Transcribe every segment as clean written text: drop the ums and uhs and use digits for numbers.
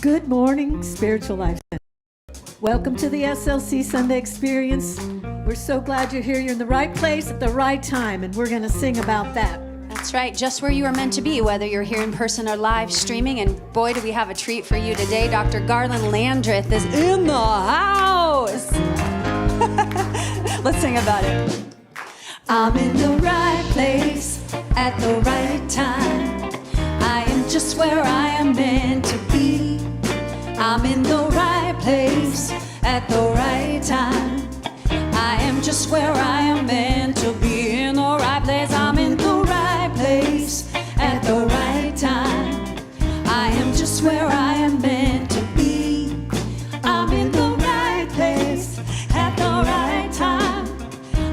Good morning, Spiritual Life Center. Welcome to the SLC Sunday Experience. We're so glad you're here. You're in the right place at the right time, and we're going to sing about that. That's right, just where you are meant to be, whether you're here in person or live streaming. And boy, do we have a treat for you today. Dr. Garland Landrith is in the house. Let's sing about it. I'm in the right place at the right time. I am just where I am meant to be. I'm in the right place at the right time. I am just where I am meant to be. In the right place, I'm in the right place at the right time. I am just where I am meant to be. I'm in the right place at the right time.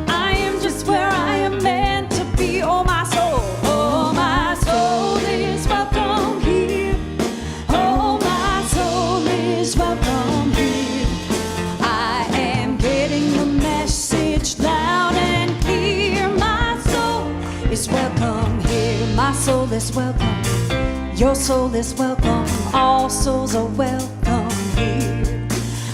I am just where I am meant to be. Oh, my soul is welcome here. Oh, my soul is welcome here. I am getting the message loud and clear. My soul is welcome here. My soul is welcome. Your soul is welcome. All souls are welcome here.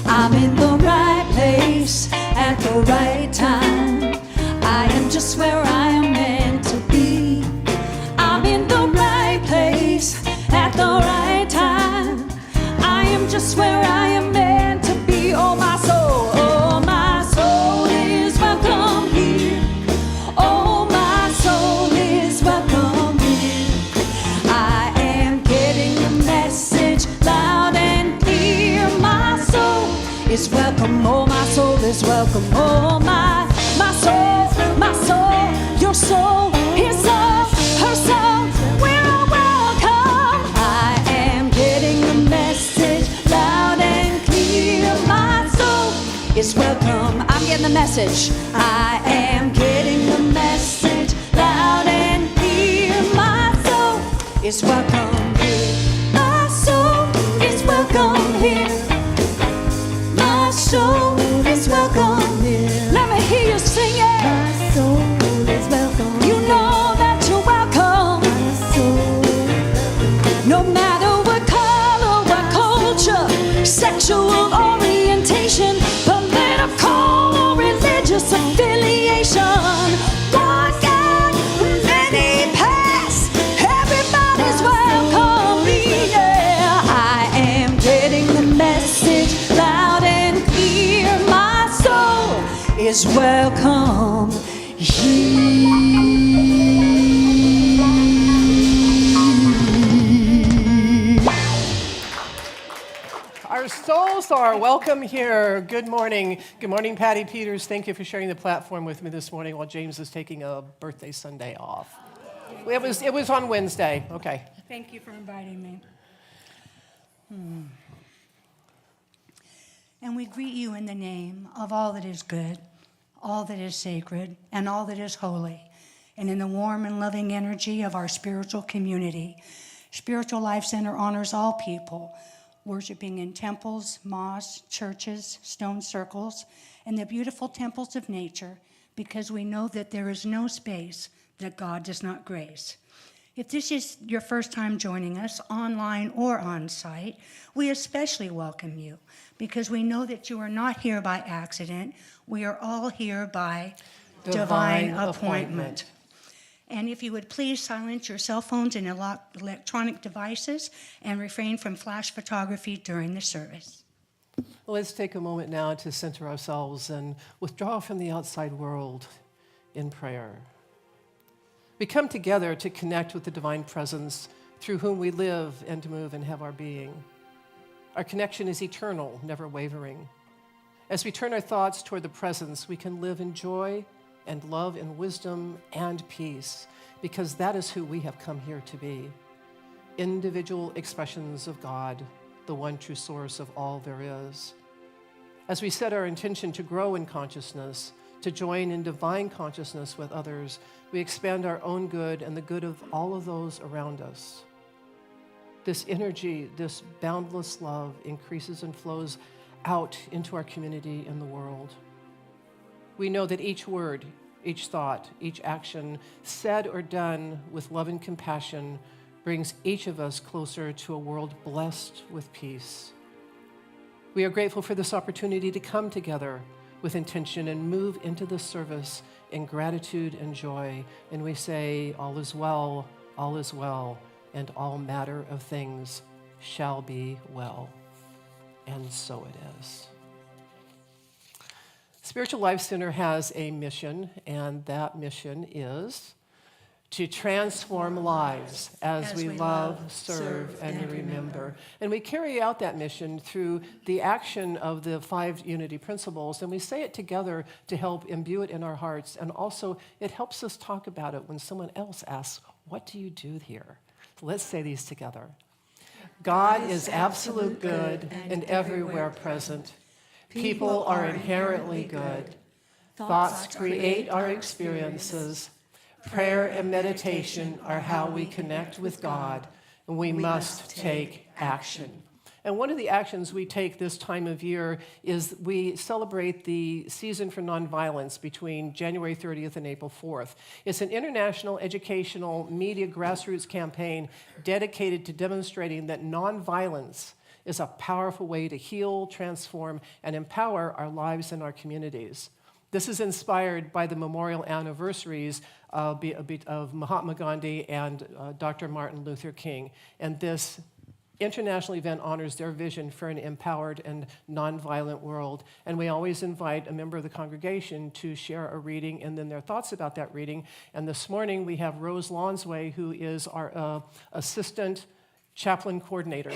I'm in the right place at the right time. I am just where I am meant to be. I'm in the right place at the right time. I am just where I am meant to be. Oh, my soul is welcome here. Oh, my soul is welcome here. I am getting the message loud and clear. My soul is welcome. Oh, my soul is welcome. Oh, my soul, your soul, his soul, her soul, we're all welcome. I am getting the message loud and clear. My soul is welcome. I'm getting the message. I am getting the message loud and clear. My soul is welcome here. My soul is welcome here. My soul is welcome here. Let me hear you sing it. My soul is welcome. You know that you're welcome. My soul is welcome. No matter what color, what culture, sexual orientation, political or religious affiliation. One God, many paths, everybody's welcome. Yeah, I am getting the message loud and clear. My soul is welcome here. Our souls are welcome here. Good morning. Good morning, Patty Peters. Thank you for sharing the platform with me this morning while James is taking a birthday Sunday off. It was on Wednesday. Okay. Thank you for inviting me. And we greet you in the name of all that is good, all that is sacred, and all that is holy, and in the warm and loving energy of our spiritual community. Spiritual Life Center honors all people, worshiping in temples, mosques, churches, stone circles, and the beautiful temples of nature, because we know that there is no space that God does not grace. If this is your first time joining us, online or on site, we especially welcome you, because we know that you are not here by accident. We are all here by divine appointment. And if you would please silence your cell phones and electronic devices and refrain from flash photography during the service. Well, let's take a moment now to center ourselves and withdraw from the outside world in prayer. We come together to connect with the divine presence through whom we live and move and have our being. Our connection is eternal, never wavering. As we turn our thoughts toward the presence, we can live in joy and love and wisdom and peace, because that is who we have come here to be. Individual expressions of God, the one true source of all there is. As we set our intention to grow in consciousness, to join in divine consciousness with others, we expand our own good and the good of all of those around us. This energy, this boundless love increases and flows out into our community and the world. We know that each word, each thought, each action said or done with love and compassion brings each of us closer to a world blessed with peace. We are grateful for this opportunity to come together with intention and move into the service in gratitude and joy. And we say, all is well, and all matter of things shall be well. And so it is. Spiritual Life Center has a mission, and that mission is to transform lives as we love, serve, and remember. And we carry out that mission through the action of the 5 unity principles, and we say it together to help imbue it in our hearts, and also it helps us talk about it when someone else asks, what do you do here? So let's say these together. God is absolute good and everywhere present. People are inherently good. Thoughts create our experiences. Prayer and meditation are how we connect with God, and we must take action. And one of the actions we take this time of year is we celebrate the Season for Nonviolence between January 30th and April 4th. It's an international educational media grassroots campaign dedicated to demonstrating that nonviolence is a powerful way to heal, transform, and empower our lives and our communities. This is inspired by the memorial anniversaries of Mahatma Gandhi and Dr. Martin Luther King. And this international event honors their vision for an empowered and nonviolent world. And we always invite a member of the congregation to share a reading and then their thoughts about that reading. And this morning we have Rose Lonsway, who is our assistant chaplain coordinator.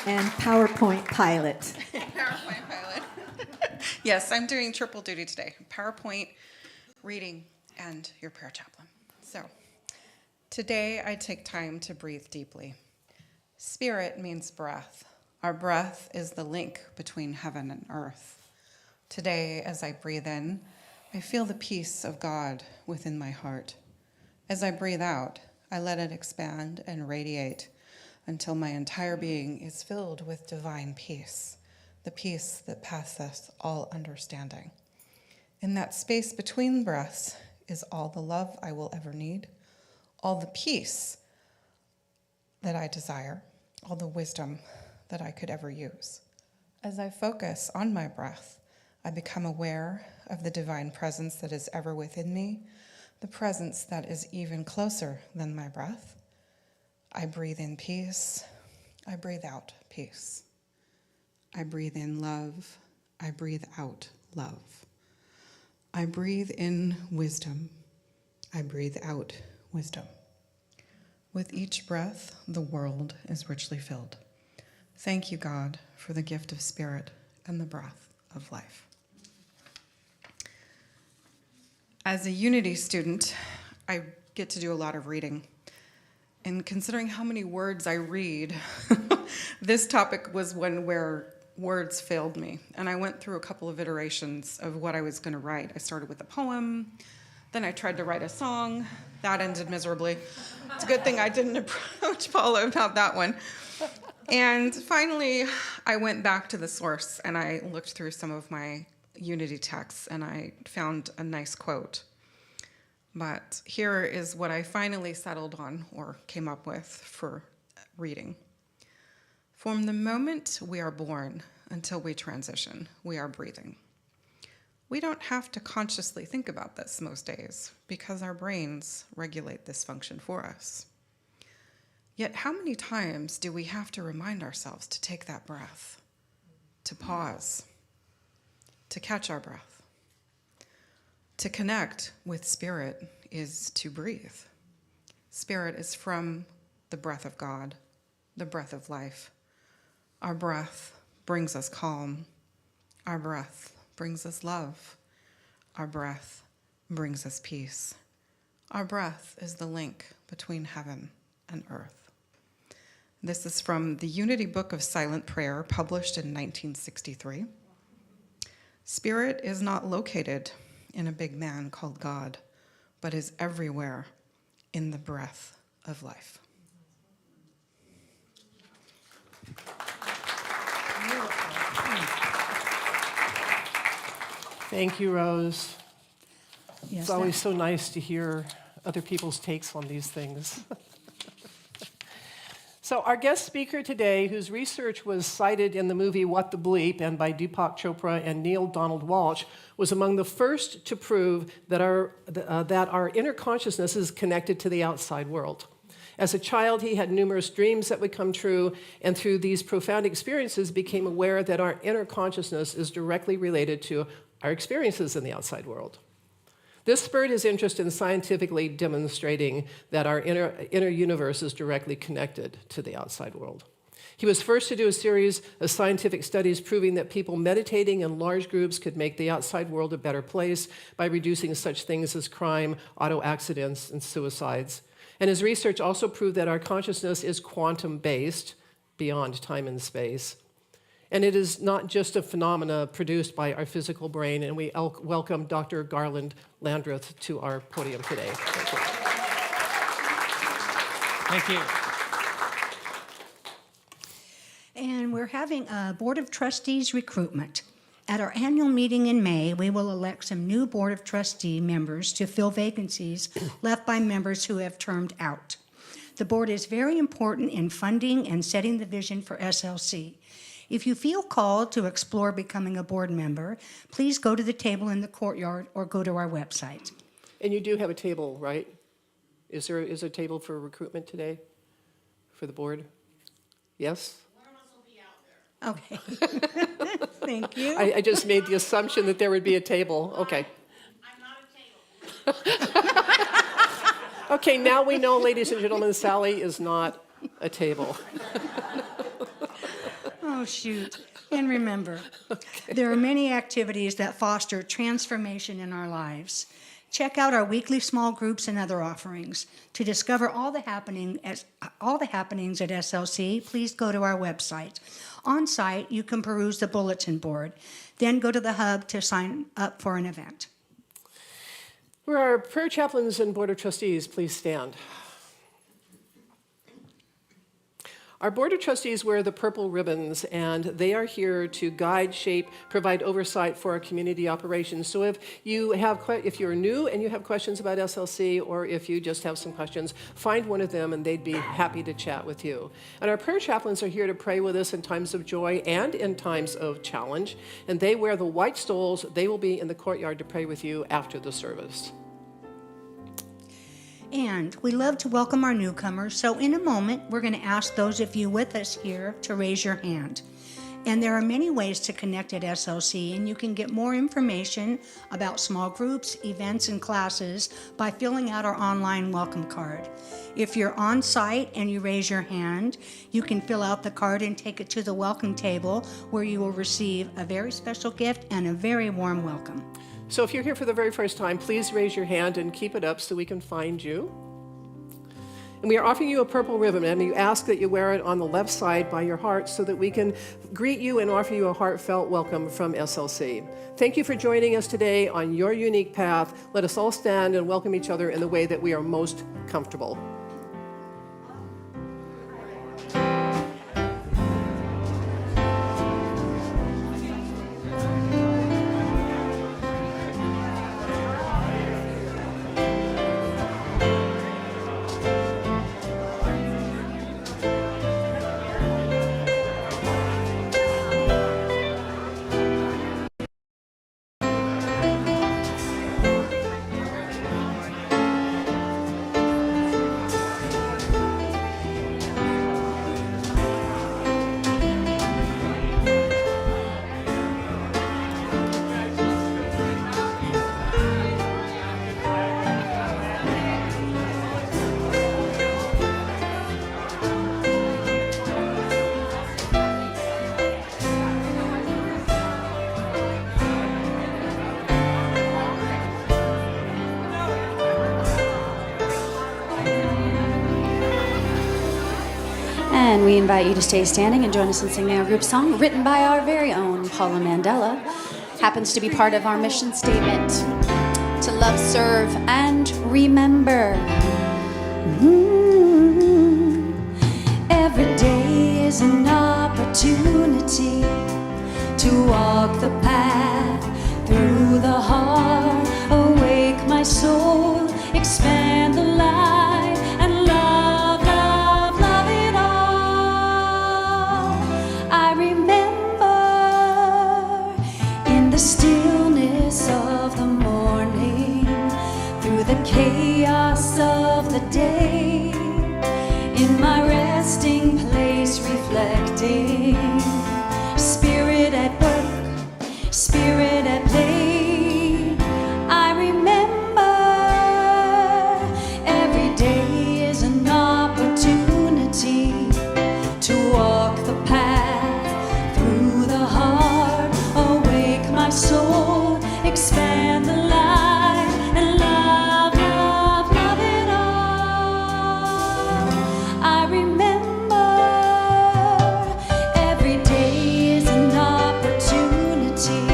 And PowerPoint pilot. PowerPoint pilot. Yes, I'm doing triple duty today. PowerPoint, reading, and your prayer chaplain. So, today I take time to breathe deeply. Spirit means breath. Our breath is the link between heaven and earth. Today, as I breathe in, I feel the peace of God within my heart. As I breathe out, I let it expand and radiate until my entire being is filled with divine peace, the peace that passeth all understanding. In that space between breaths is all the love I will ever need, all the peace that I desire, all the wisdom that I could ever use. As I focus on my breath, I become aware of the divine presence that is ever within me, the presence that is even closer than my breath. I breathe in peace. I breathe out peace. I breathe in love. I breathe out love. I breathe in wisdom. I breathe out wisdom. With each breath, the world is richly filled. Thank you, God, for the gift of spirit and the breath of life. As a Unity student, I get to do a lot of reading. And considering how many words I read, this topic was one where words failed me. And I went through a couple of iterations of what I was going to write. I started with a poem, then I tried to write a song. That ended miserably. It's a good thing I didn't approach Paula about that one. And finally, I went back to the source and I looked through some of my Unity texts and I found a nice quote. But here is what I finally settled on or came up with for reading. From the moment we are born until we transition, we are breathing. We don't have to consciously think about this most days because our brains regulate this function for us. Yet how many times do we have to remind ourselves to take that breath, to pause, to catch our breath? To connect with spirit is to breathe. Spirit is from the breath of God, the breath of life. Our breath brings us calm. Our breath brings us love. Our breath brings us peace. Our breath is the link between heaven and earth. This is from the Unity Book of Silent Prayer, published in 1963. Spirit is not located in a big man called God, but is everywhere in the breath of life. Thank you, Rose. Yes, It's always so nice to hear other people's takes on these things. So our guest speaker today, whose research was cited in the movie What the Bleep and by Deepak Chopra and Neil Donald Walsh, was among the first to prove that our inner consciousness is connected to the outside world. As a child, he had numerous dreams that would come true, and through these profound experiences became aware that our inner consciousness is directly related to our experiences in the outside world. This spurred his interest in scientifically demonstrating that our inner universe is directly connected to the outside world. He was first to do a series of scientific studies proving that people meditating in large groups could make the outside world a better place by reducing such things as crime, auto accidents, and suicides. And his research also proved that our consciousness is quantum-based, beyond time and space. And it is not just a phenomena produced by our physical brain, and we welcome Dr. Garland Landrith to our podium today. Thank you. Thank you. And we're having a Board of Trustees recruitment. At our annual meeting in May, we will elect some new Board of Trustee members to fill vacancies left by members who have termed out. The board is very important in funding and setting the vision for SLC. If you feel called to explore becoming a board member, please go to the table in the courtyard or go to our website. And you do have a table, right? Is there a table for recruitment today for the board? Yes? Okay. Thank you. I just made the assumption that there would be a table. Okay. I'm not a table. Okay, now we know, ladies and gentlemen, Sally is not a table. Oh, shoot. And remember, there are many activities that foster transformation in our lives. Check out our weekly small groups and other offerings. To discover all the happenings at SLC, please go to our website. On site, you can peruse the bulletin board. Then go to the hub to sign up for an event. For our prayer chaplains and board of trustees, please stand. Our board of trustees wear the purple ribbons, and they are here to guide, shape, provide oversight for our community operations. So if you're new and you have questions about SLC, or if you just have some questions, find one of them and they'd be happy to chat with you. And our prayer chaplains are here to pray with us in times of joy and in times of challenge. And they wear the white stoles. They will be in the courtyard to pray with you after the service. And we love to welcome our newcomers, so in a moment, we're going to ask those of you with us here to raise your hand. And there are many ways to connect at SLC, and you can get more information about small groups, events, and classes by filling out our online welcome card. If you're on site and you raise your hand, you can fill out the card and take it to the welcome table, where you will receive a very special gift and a very warm welcome. So if you're here for the very first time, please raise your hand and keep it up so we can find you. And we are offering you a purple ribbon, and we ask that you wear it on the left side by your heart so that we can greet you and offer you a heartfelt welcome from SLC. Thank you for joining us today on your unique path. Let us all stand and welcome each other in the way that we are most comfortable. And we invite you to stay standing and join us in singing our group song, written by our very own Paula Mandela. Happens to be part of our mission statement, to love, serve, and remember. Every day is an opportunity to walk the path through the heart. Awake my soul, expand of the day, in my resting place reflecting, spirit at work, spirit at play. I remember every day is an opportunity to walk the path through the heart, awake my soul, expand the light, and love, love, love it all. I remember every day is an opportunity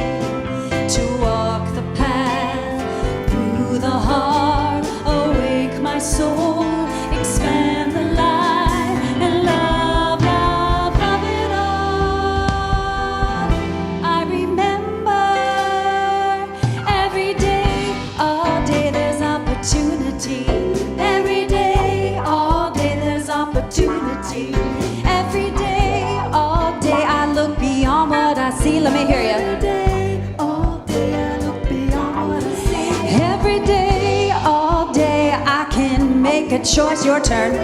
to walk the path through the heart, awake my soul, expand the light, and love, love, love it all. I remember every day, all day there's opportunity. Every day, all day there's opportunity. Every day, all day I look beyond what I see. Let me hear you. Every day, all day I look beyond what I see. Every day, all day I can make a choice. Your turn.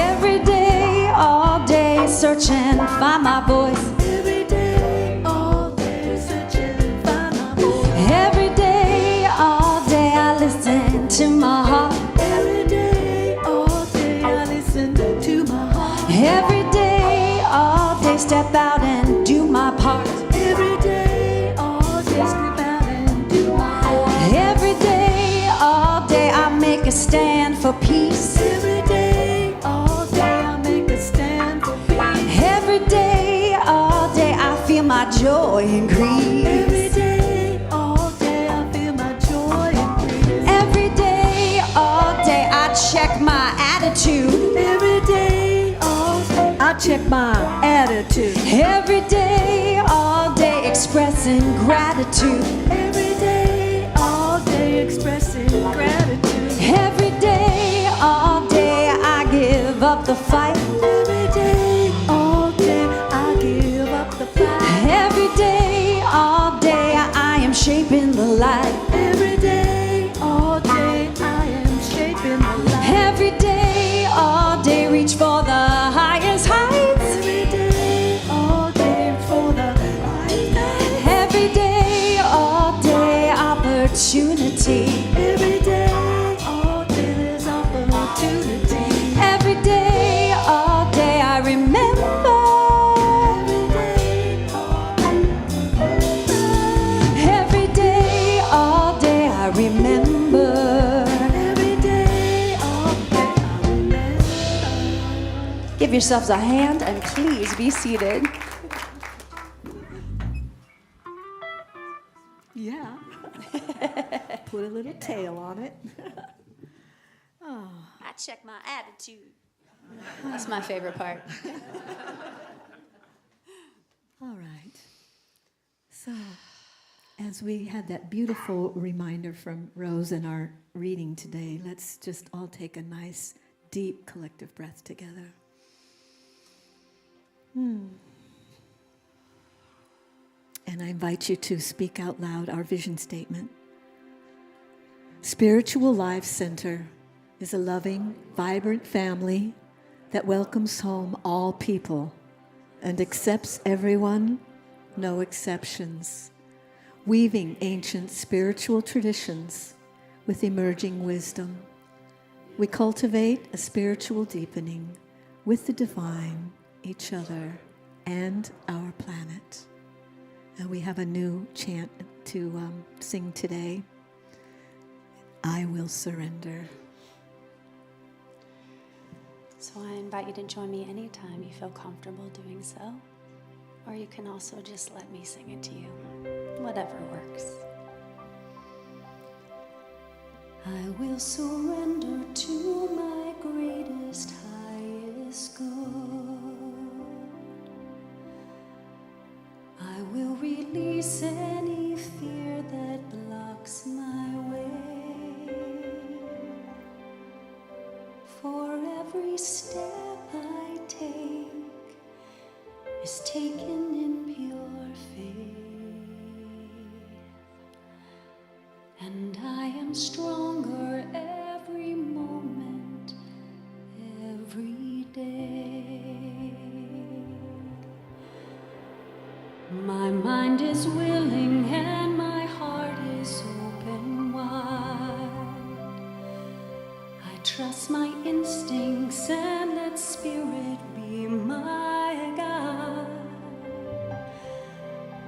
Every day, all day, search and find my voice. Every day, all day, search and find my voice. Every day, all day, I listen to my heart. Every day, all day, I listen to my heart. Every day, all day, step out and do my part. Every day, all day, step out and do my part. Every day, all day, I make a stand for peace. Every day, all day, I make a stand for peace. Every day, all day, I feel my joy increase. Every day, all day, I feel my joy increase. Every day, all day, I check my attitude. Every day, all day, I check my attitude. Every day, all day, expressing gratitude. Every day, all day, expressing gratitude. Every day, all day, I give up the fight. Every day, all day, I give up the fight. Every day, all day, I am shaping the light. Every day, all day, I am shaping the light. Every day, all day, reach for the highest heights. Every day, all day, reach for the highest heights. Every day, all day, opportunity. Every day, all day, there's opportunity. Every day, all day, I remember. Every day, all day, I remember. Every day, all day, I remember. Give yourselves a hand and please be seated. Yeah. Put a little tail on it. I check my attitude. That's my favorite part. All right. So, as we had that beautiful reminder from Rose in our reading today, let's just all take a nice, deep, collective breath together. And I invite you to speak out loud our vision statement. Spiritual Life Center is a loving, vibrant family that welcomes home all people and accepts everyone, no exceptions, weaving ancient spiritual traditions with emerging wisdom. We cultivate a spiritual deepening with the divine, each other, and our planet. And we have a new chant to sing today. I will surrender. So I invite you to join me anytime you feel comfortable doing so. Or you can also just let me sing it to you. Whatever works. I will surrender to my greatest, highest good. I will release any fear that blocks my way. For every step I take is taken in pure faith. and I am stronger every moment, every day. My mind is willing and my heart is open wide. I trust my instincts and let spirit be my guide.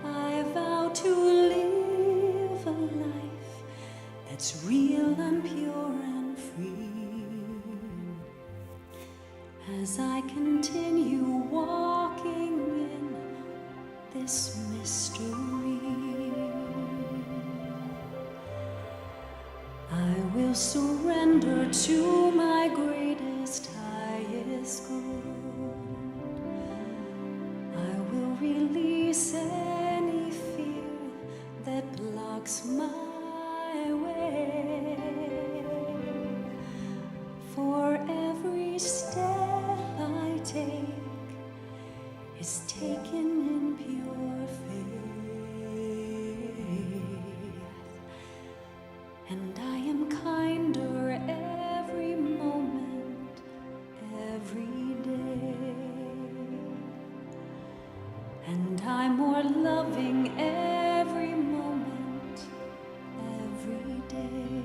I vow to live a life that's real and pure and free. As I continue walking in this mystery, I will surrender to my greatest, highest good. I will release any fear that blocks my way. For every step I take is taken in pure faith, and I am kinder every moment, every day, and I'm more loving every moment, every day.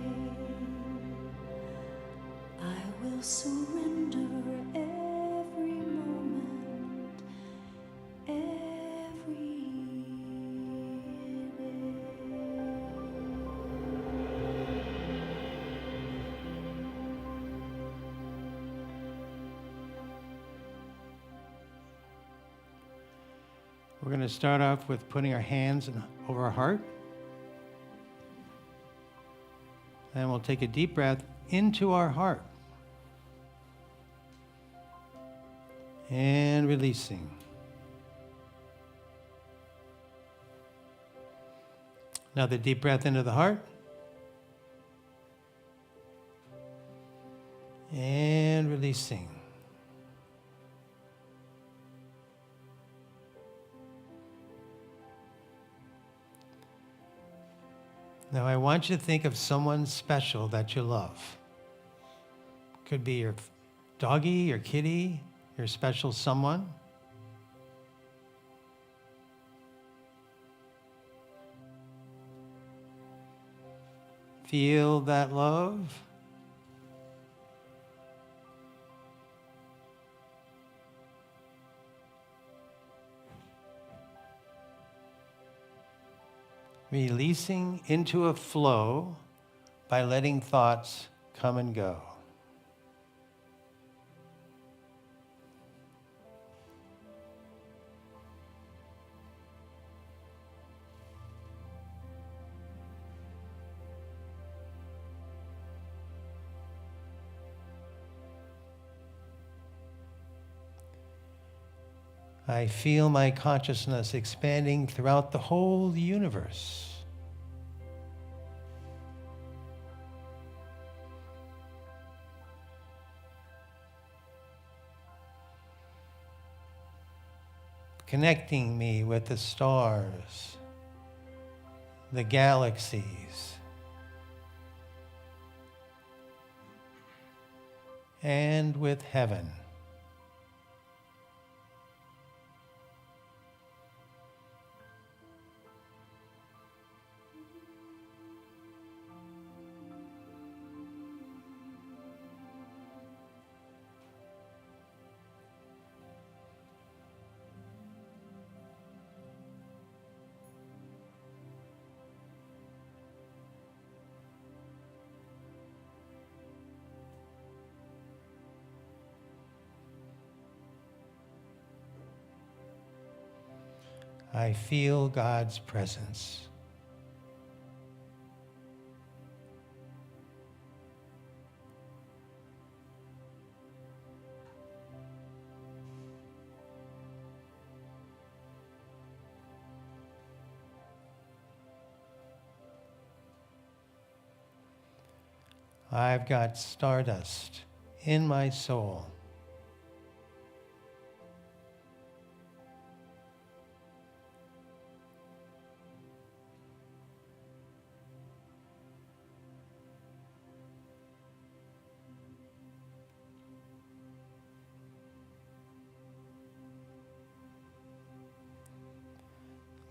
I will surrender every moment, every day. We're going to start off with putting our hands over our heart. And we'll take a deep breath into our heart. And releasing. Another deep breath into the heart. And releasing. Now I want you to think of someone special that you love. Could be your doggy, your kitty, your special someone. Feel that love. Releasing into a flow by letting thoughts come and go. I feel my consciousness expanding throughout the whole universe. Connecting me with the stars, the galaxies, and with heaven. I feel God's presence. I've got stardust in my soul.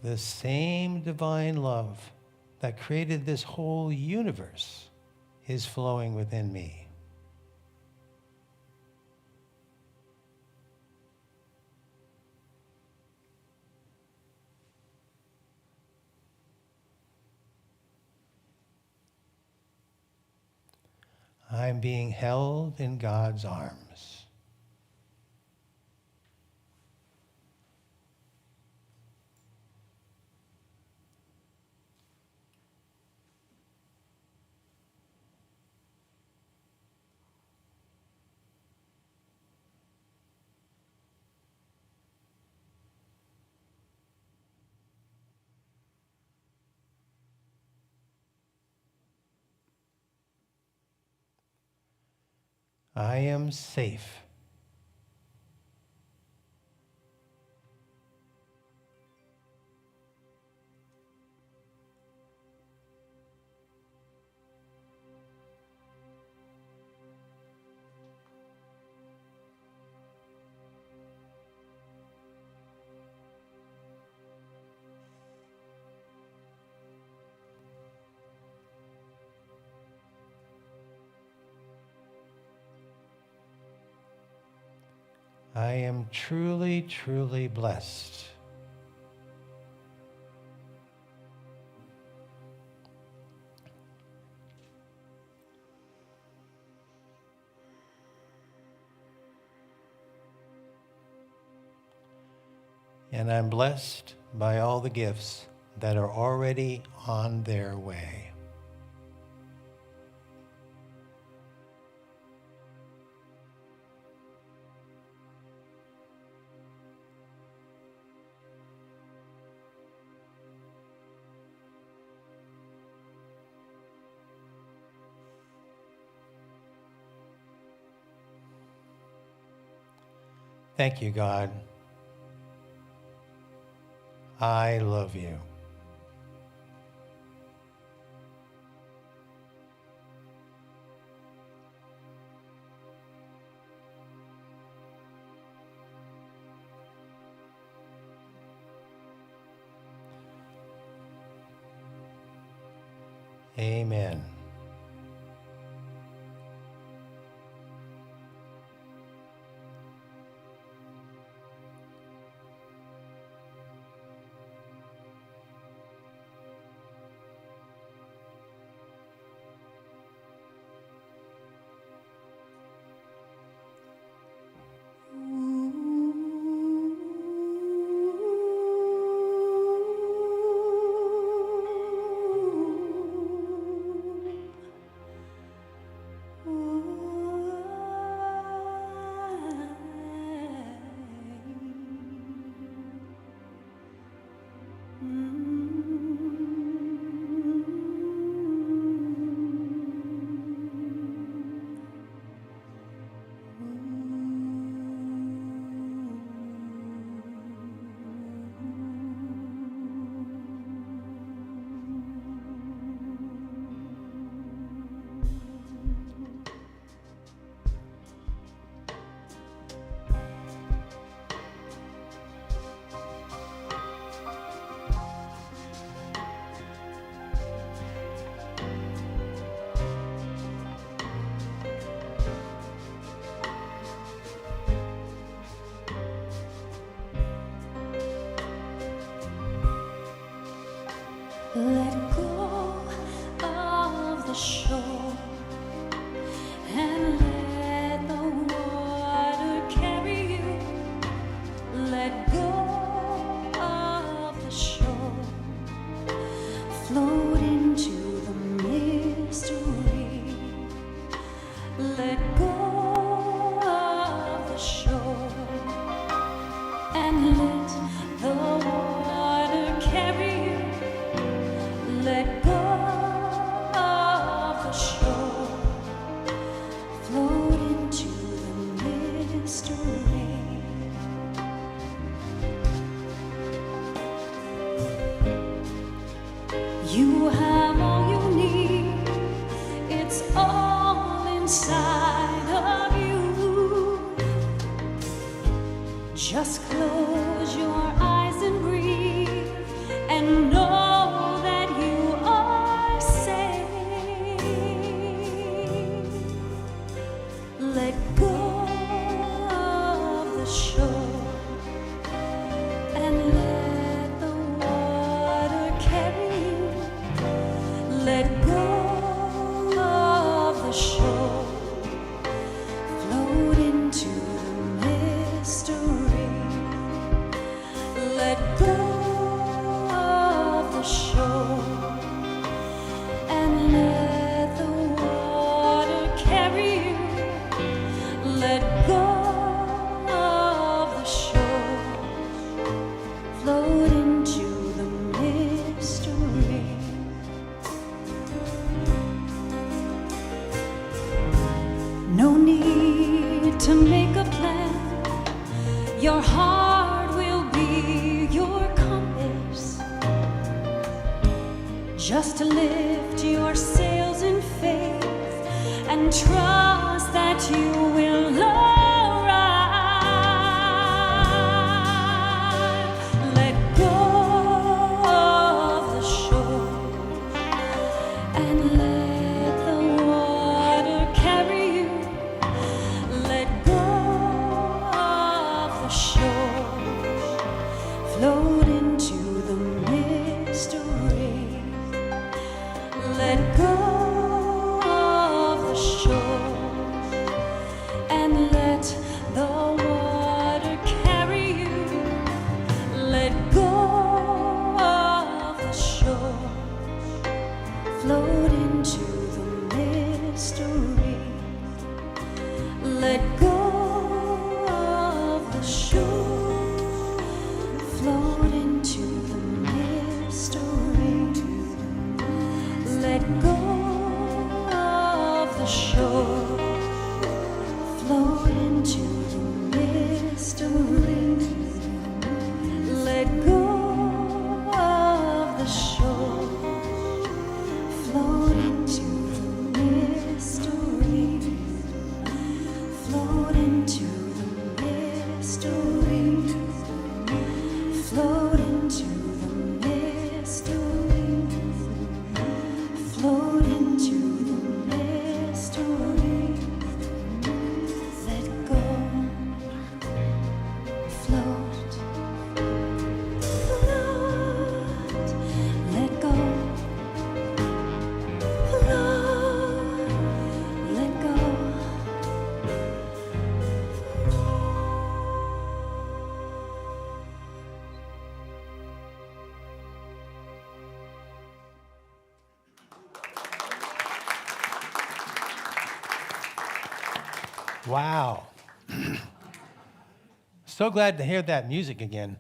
the same divine love that created this whole universe is flowing within me. I'm being held in God's arms. I am safe. I am truly, truly blessed. And I'm blessed by all the gifts that are already on their way. Thank you, God. I love you. Amen. Let go of the shore and let the water carry you. Let go of the shore, float into the mystery. Let go of the shore and let the water carry you. Let go of the shore, float into the mystery. You have all you need, it's all inside of you. Just close your eyes and breathe Let go of the shore and let the water carry you. Let go of the shore, float into the mystery. Let go of the shore and let the water carry you. Let go of the shore, float into the mystery. No need to make a plan. Your heart will be your compass. Just to lift your sails in faith and trust that you will arrive. Let go of the shore and let the water carry you. Let go of the shore, float into the mystery. Let go of the shore and let the water carry you. Let go of the shore, float into the mystery. Let go of the shore, float into the mystery. Let go of the shore, float into the mystery. Let go of the shore, float into the mystery. Float into the mystery. Float into the mystery. Float into the mystery. Let go. Float. Float. Let go. Float. Let go. Wow. So glad to hear that music again.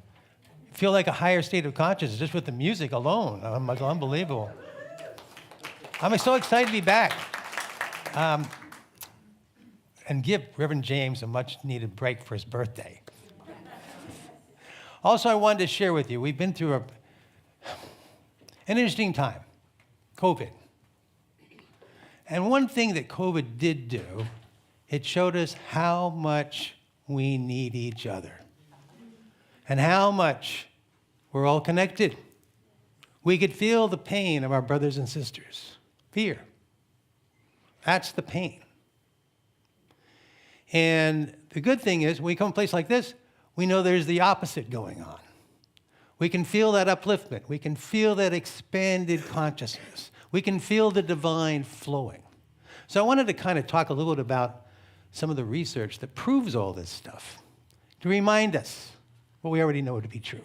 Feel like a higher state of consciousness just with the music alone. It's unbelievable. I'm so excited to be back. And give Reverend James a much needed break for his birthday. Also, I wanted to share with you, we've been through an interesting time, COVID. And one thing that COVID did do, it showed us how much we need each other and how much we're all connected. We could feel the pain of our brothers and sisters. Fear. That's the pain. And the good thing is, when we come to a place like this, we know there's the opposite going on. We can feel that upliftment. We can feel that expanded consciousness. We can feel the divine flowing. So I wanted to kind of talk a little bit about some of the research that proves all this stuff, to remind us what we already know to be true.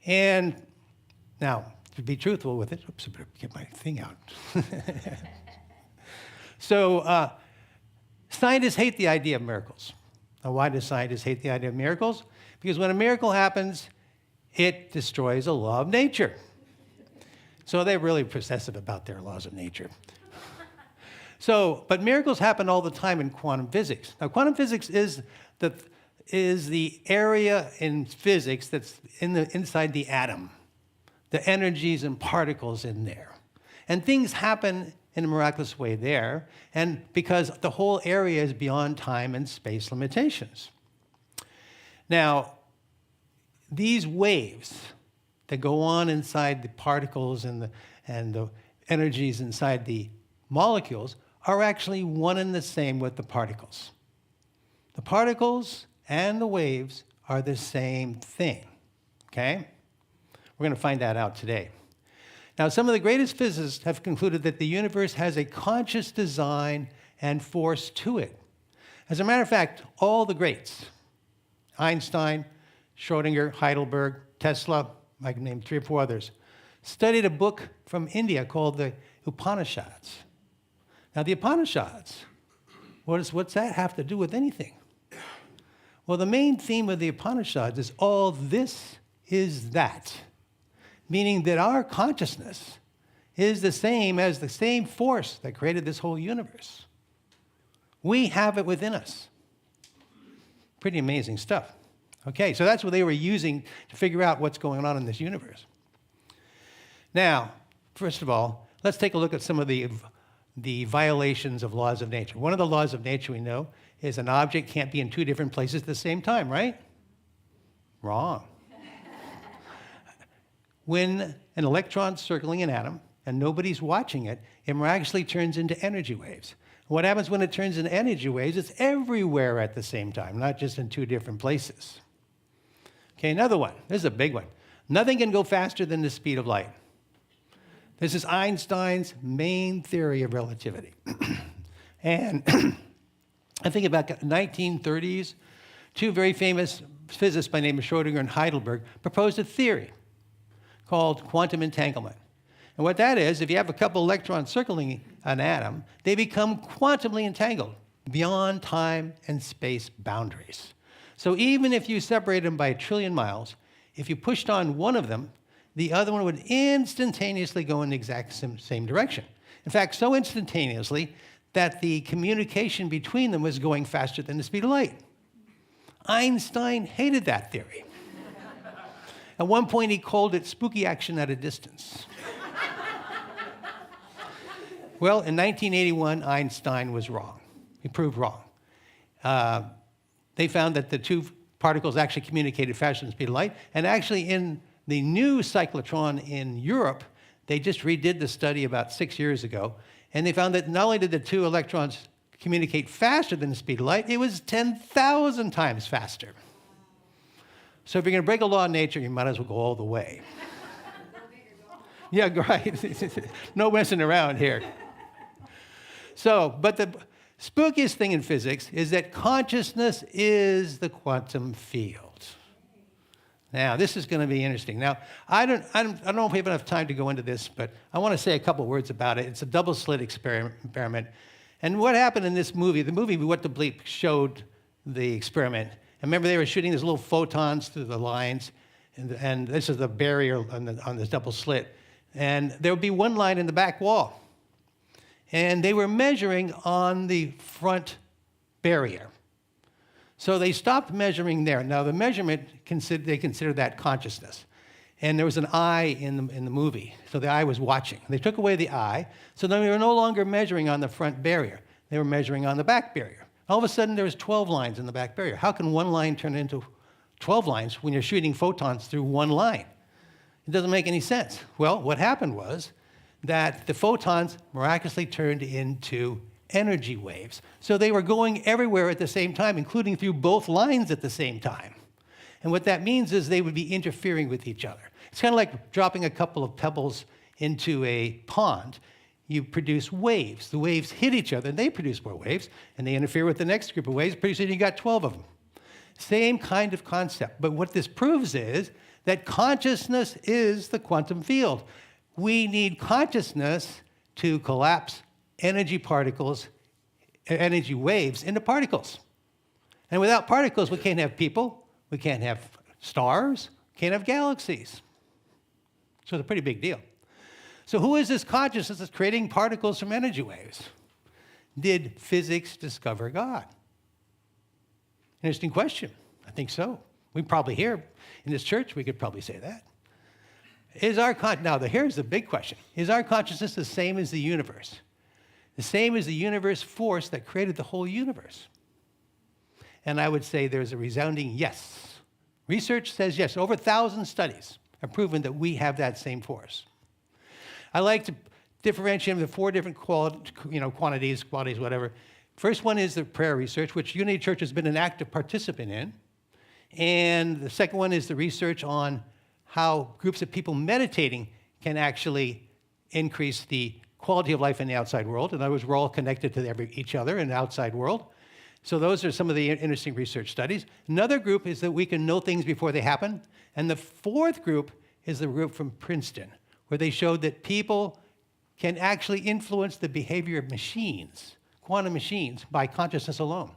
And now, to be truthful with it, oops, I better get my thing out. So, scientists hate the idea of miracles. Now, why do scientists hate the idea of miracles? Because when a miracle happens, it destroys a law of nature. So they're really possessive about their laws of nature. But miracles happen all the time in quantum physics. Now, quantum physics is the area in physics that's inside the atom, the energies and particles in there. And things happen in a miraculous way there, and because the whole area is beyond time and space limitations. Now, these waves that go on inside the particles and the energies inside the molecules are actually one and the same with the particles. The particles and the waves are the same thing, okay? We're going to find that out today. Now, some of the greatest physicists have concluded that the universe has a conscious design and force to it. As a matter of fact, all the greats, Einstein, Schrödinger, Heidelberg, Tesla, I can name 3 or 4 others, studied a book from India called the Upanishads. Now, the Upanishads, what's that have to do with anything? Well, the main theme of the Upanishads is all this is that, meaning that our consciousness is the same as the same force that created this whole universe. We have it within us. Pretty amazing stuff. Okay, so that's what they were using to figure out what's going on in this universe. Now, first of all, let's take a look at some of the violations of laws of nature. One of the laws of nature we know is an object can't be in 2 different places at the same time, right? Wrong. When an electron's circling an atom and nobody's watching it, it miraculously turns into energy waves. What happens when it turns into energy waves? It's everywhere at the same time, not just in 2 different places. Okay, another one. This is a big one. Nothing can go faster than the speed of light. This is Einstein's main theory of relativity. And I think about the 1930s, 2 very famous physicists by the name of Schrödinger and Heidelberg proposed a theory called quantum entanglement. And what that is, if you have a couple electrons circling an atom, they become quantumly entangled beyond time and space boundaries. So even if you separate them by 1 trillion miles, if you pushed on one of them, the other one would instantaneously go in the exact same direction. In fact, so instantaneously that the communication between them was going faster than the speed of light. Einstein hated that theory. At one point, he called it spooky action at a distance. Well, in 1981, Einstein was wrong. He proved wrong. They found that the 2 particles actually communicated faster than the speed of light. And actually, in the new cyclotron in Europe, they just redid the study about 6 years ago. And they found that not only did the 2 electrons communicate faster than the speed of light, it was 10,000 times faster. So if you're going to break a law of nature, you might as well go all the way. Yeah, right. No messing around here. So, but the spookiest thing in physics is that consciousness is the quantum field. Now, this is going to be interesting. Now, I don't know if we have enough time to go into this, but I want to say a couple words about it. It's a double-slit experiment. And what happened in this movie, the movie What the Bleep showed the experiment. And remember, they were shooting these little photons through the lines, and this is the barrier on this double slit. And there would be one line in the back wall. And they were measuring on the front barrier. So they stopped measuring there. Now, the measurement, they considered that consciousness. And there was an eye in the movie, so the eye was watching. They took away the eye, so then they were no longer measuring on the front barrier. They were measuring on the back barrier. All of a sudden, there was 12 lines in the back barrier. How can one line turn into 12 lines when you're shooting photons through one line? It doesn't make any sense. Well, what happened was that the photons miraculously turned into energy waves. So they were going everywhere at the same time, including through both lines at the same time. And what that means is they would be interfering with each other. It's kind of like dropping a couple of pebbles into a pond. You produce waves. The waves hit each other, and they produce more waves, and they interfere with the next group of waves. Pretty soon you got 12 of them. Same kind of concept. But what this proves is that consciousness is the quantum field. We need consciousness to collapse energy particles, energy waves into particles. And without particles, we can't have people, we can't have stars, can't have galaxies. So it's a pretty big deal. So who is this consciousness that's creating particles from energy waves? Did physics discover God? Interesting question. I think so. We probably here in this church, we could probably say that. Now, here's the big question. Is our consciousness the same as the universe? The same as the universe force that created the whole universe? And I would say there's a resounding yes. Research says yes. Over 1,000 studies have proven that we have that same force. I like to differentiate into 4 different quantities, whatever. First one is the prayer research, which Unity Church has been an active participant in. And the second one is the research on how groups of people meditating can actually increase the quality of life in the outside world. In other words, we're all connected to each other in the outside world. So those are some of the interesting research studies. Another group is that we can know things before they happen. And the fourth group is the group from Princeton, where they showed that people can actually influence the behavior of machines, quantum machines, by consciousness alone.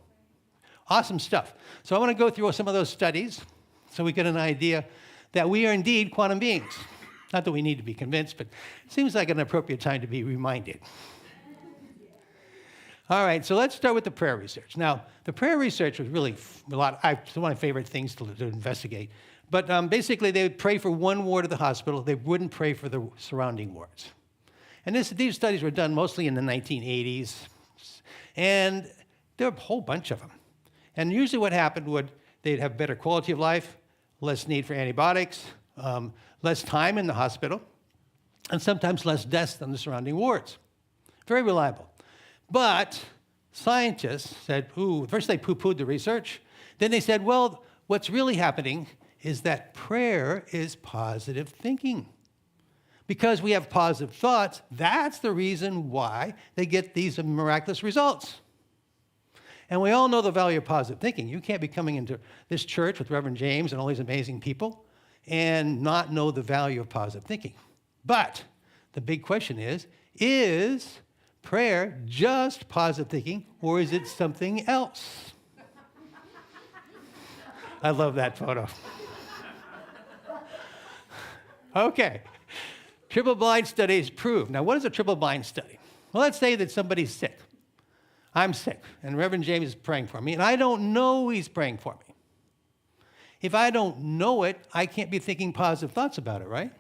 Awesome stuff. So I want to go through some of those studies so we get an idea that we are indeed quantum beings. Not that we need to be convinced, but it seems like an appropriate time to be reminded. All right, so let's start with the prayer research. Now, the prayer research was really it's one of my favorite things to investigate. But basically, they would pray for one ward of the hospital. They wouldn't pray for the surrounding wards. And these studies were done mostly in the 1980s. And there were a whole bunch of them. And usually what happened they'd have better quality of life, less need for antibiotics, less time in the hospital, and sometimes less deaths than the surrounding wards. Very reliable. But scientists said, first they poo-pooed the research. Then they said, well, what's really happening is that prayer is positive thinking. Because we have positive thoughts, that's the reason why they get these miraculous results. And we all know the value of positive thinking. You can't be coming into this church with Reverend James and all these amazing people and not know the value of positive thinking. But the big question is prayer just positive thinking, or is it something else? I love that photo. Okay. Triple blind studies prove. Now, what is a triple blind study? Well, let's say that somebody's sick. I'm sick, and Reverend James is praying for me, and I don't know he's praying for me. If I don't know it, I can't be thinking positive thoughts about it, right?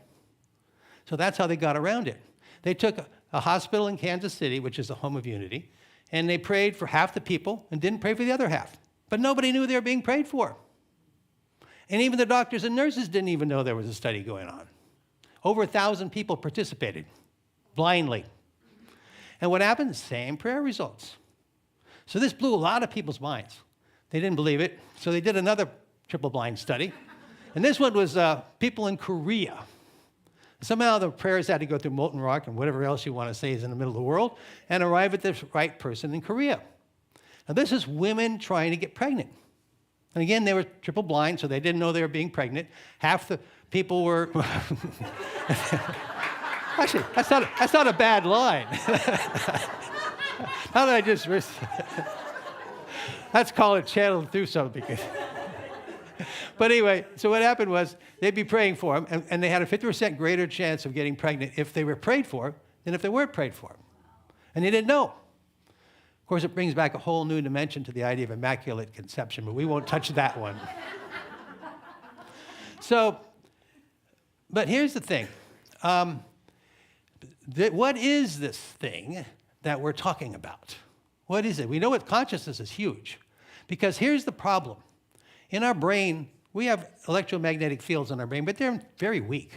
So that's how they got around it. They took a hospital in Kansas City, which is the home of Unity, and they prayed for half the people and didn't pray for the other half. But nobody knew they were being prayed for. And even the doctors and nurses didn't even know there was a study going on. Over 1,000 people participated, blindly. And what happened? Same prayer results. So this blew a lot of people's minds. They didn't believe it, so they did another triple-blind study. And this one was people in Korea. Somehow the prayers had to go through molten rock and whatever else you want to say is in the middle of the world and arrive at the right person in Korea. Now this is women trying to get pregnant. And again, they were triple blind, so they didn't know they were being pregnant. Half the people were... Actually, that's not a bad line. How did I just... Let's call it channeled through something. But anyway, so what happened was they'd be praying for them, and they had a 50% greater chance of getting pregnant if they were prayed for than if they weren't prayed for. And they didn't know. Of course, it brings back a whole new dimension to the idea of immaculate conception, but we won't touch that one. But here's the thing. What is this thing that we're talking about? What is it? We know consciousness is huge. Because here's the problem. In our brain, we have electromagnetic fields in our brain, but they're very weak.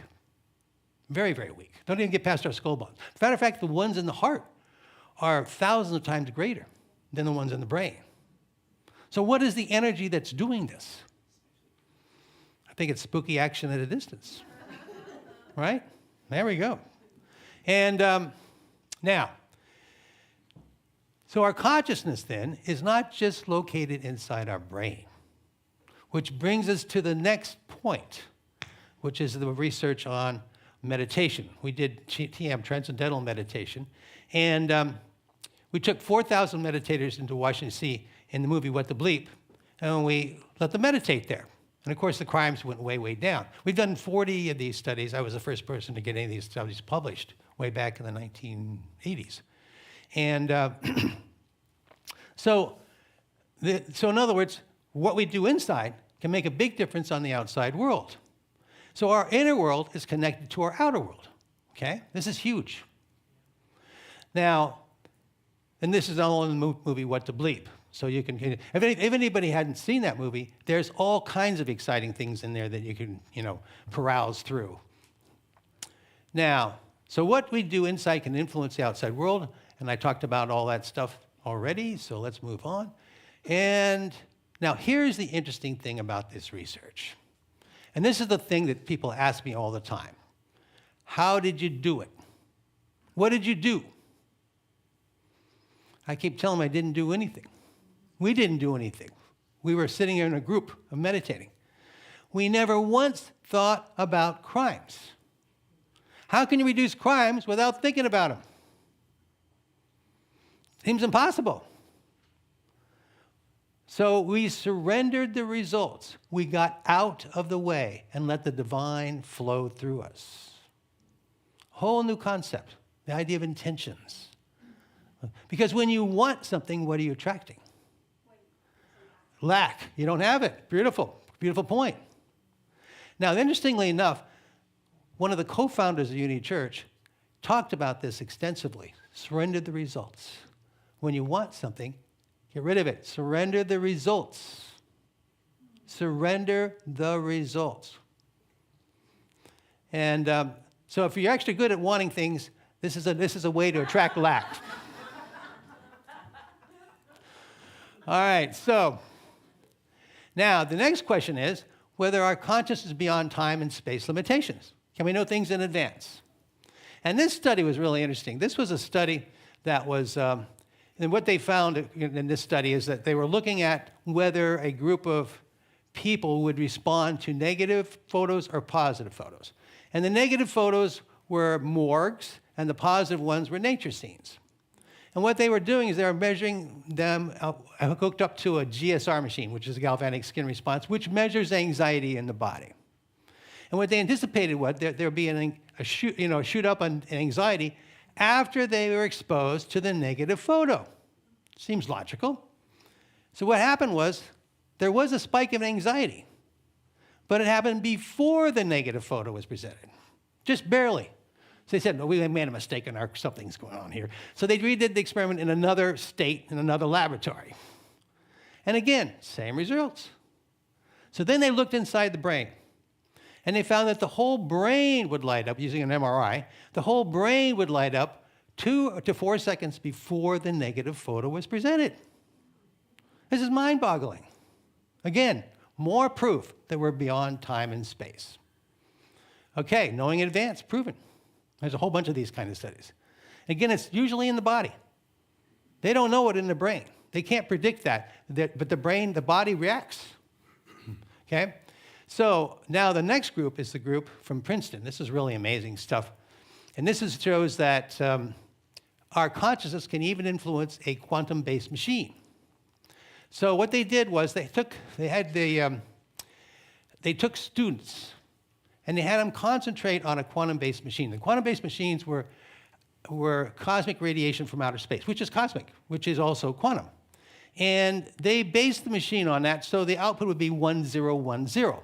Very, very weak. Don't even get past our skull bones. As a matter of fact, the ones in the heart are thousands of times greater than the ones in the brain. So what is the energy that's doing this? I think it's spooky action at a distance. Right? There we go. And now, so our consciousness then is not just located inside our brain, which brings us to the next point, which is the research on meditation. We did TM, Transcendental Meditation, and we took 4,000 meditators into Washington, D.C. in the movie What the Bleep, and we let them meditate there. And of course, the crimes went way, way down. We've done 40 of these studies. I was the first person to get any of these studies published way back in the 1980s. And so in other words, what we do inside can make a big difference on the outside world. So our inner world is connected to our outer world, okay? This is huge. Now, and this is all in the movie What the Bleep. So you can, if anybody hadn't seen that movie, there's all kinds of exciting things in there that you can, peruse through. Now, So what we do inside can influence the outside world, and I talked about all that stuff already, so let's move on. And now here's the interesting thing about this research. And this is the thing that people ask me all the time. How did you do it? What did you do? I keep telling them I didn't do anything. We didn't do anything. We were sitting here in a group of meditating. We never once thought about crimes. How can you reduce crimes without thinking about them? Seems impossible. So we surrendered the results. We got out of the way and let the divine flow through us. Whole new concept, the idea of intentions. Because when you want something, what are you attracting? Lack. You don't have it. Beautiful. Beautiful point. Now, interestingly enough, one of the co-founders of Unity Church talked about this extensively. Surrender the results. When you want something, get rid of it. Surrender the results. Surrender the results. And so if you're extra good at wanting things, this is a way to attract lack. All right, so now the next question is whether our consciousness is beyond time and space limitations. Can we know things in advance? And this study was really interesting. This was a study that was, and what they found in this study is that they were looking at whether a group of people would respond to negative photos or positive photos. And the negative photos were morgues, and the positive ones were nature scenes. And what they were doing is they were measuring them hooked up to a GSR machine, which is a galvanic skin response, which measures anxiety in the body. And what they anticipated was there would be a shoot up on anxiety after they were exposed to the negative photo. Seems logical. So what happened was there was a spike of anxiety, but it happened before the negative photo was presented, just barely. So they said, no, we made a mistake and something's going on here. So they redid the experiment in another state, in another laboratory. And again, same results. So then they looked inside the brain. And they found that the whole brain would light up using an MRI. The whole brain would light up 2 to 4 seconds before the negative photo was presented. This is mind-boggling. Again, more proof that we're beyond time and space. Okay, knowing in advance, proven. There's a whole bunch of these kind of studies. Again, it's usually in the body. They don't know it in the brain. They can't predict that, but the body reacts. Okay? So now the next group is the group from Princeton. This is really amazing stuff. And this shows that our consciousness can even influence a quantum-based machine. So what they did was they took students and they had them concentrate on a quantum-based machine. The quantum-based machines were cosmic radiation from outer space, which is cosmic, which is also quantum. And they based the machine on that, so the output would be 1010.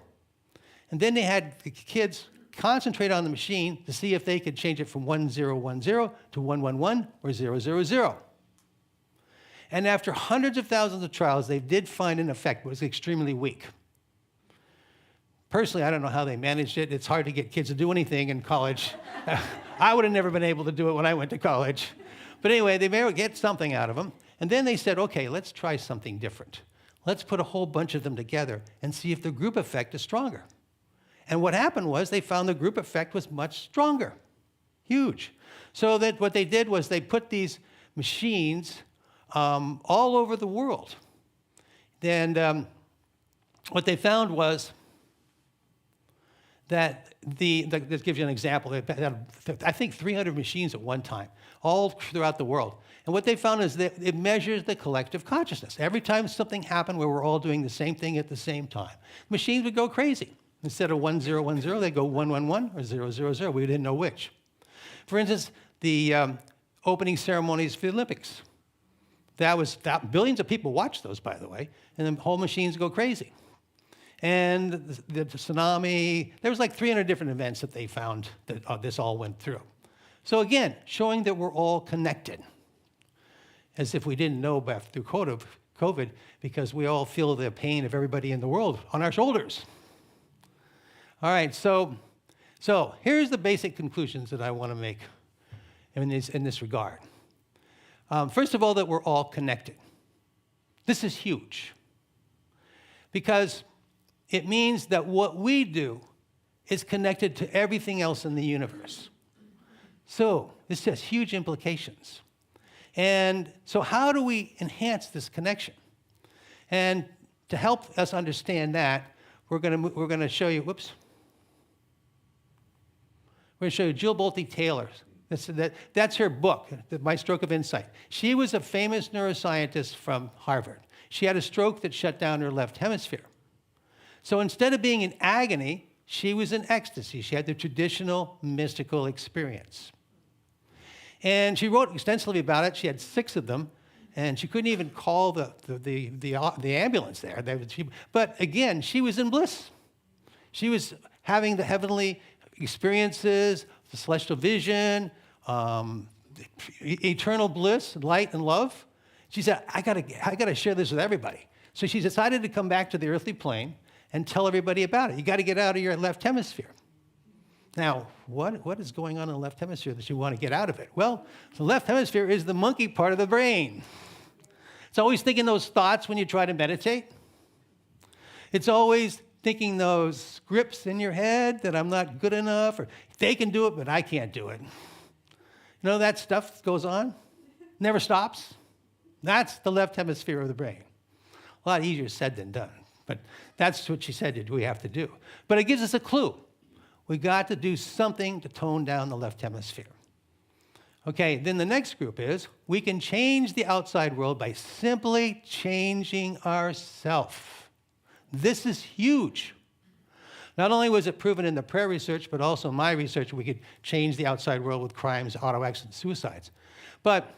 And then they had the kids concentrate on the machine to see if they could change it from 1010 to 111 or 000. And after hundreds of thousands of trials, they did find an effect, but it was extremely weak. Personally, I don't know how they managed it. It's hard to get kids to do anything in college. I would have never been able to do it when I went to college. But anyway, they may get something out of them. And then they said, okay, let's try something different. Let's put a whole bunch of them together and see if the group effect is stronger. And what happened was they found the group effect was much stronger, huge. So that what they did was they put these machines all over the world. And what they found was that this gives you an example. They had, I think 300 machines at one time, all throughout the world. And what they found is that it measures the collective consciousness. Every time something happened where we're all doing the same thing at the same time, machines would go crazy. Instead of 1010, they'd go 111 or 000. We didn't know which. For instance, the opening ceremonies for the Olympics. Billions of people watched those, by the way, and the whole machines go crazy. And the tsunami, there was like 300 different events that they found that this all went through. So again, showing that we're all connected, as if we didn't know through COVID, because we all feel the pain of everybody in the world on our shoulders. All right, so here's the basic conclusions that I want to make in this regard. First of all, that we're all connected. This is huge because it means that what we do is connected to everything else in the universe. So this has huge implications. And so how do we enhance this connection? And to help us understand that, we're going to show you, whoops. We're going to show you Jill Bolte Taylor. That's her book, My Stroke of Insight. She was a famous neuroscientist from Harvard. She had a stroke that shut down her left hemisphere. So instead of being in agony, she was in ecstasy. She had the traditional mystical experience. And she wrote extensively about it. She had 6 of them, and she couldn't even call the ambulance there. But again, she was in bliss. She was having the heavenly experiences, the celestial vision, eternal bliss, light, and love. She said, I gotta share this with everybody. So she decided to come back to the earthly plane and tell everybody about it. You got to get out of your left hemisphere. Now, what is going on in the left hemisphere that you want to get out of it? Well, the left hemisphere is the monkey part of the brain. It's always thinking those thoughts when you try to meditate. It's always thinking those scripts in your head that I'm not good enough, or they can do it, but I can't do it. You know, that stuff goes on, never stops. That's the left hemisphere of the brain. A lot easier said than done, but that's what she said we have to do. But it gives us a clue. We got to do something to tone down the left hemisphere. Okay, then the next group is we can change the outside world by simply changing ourselves. This is huge. Not only was it proven in the prayer research, but also my research, we could change the outside world with crimes, auto accidents, suicides. But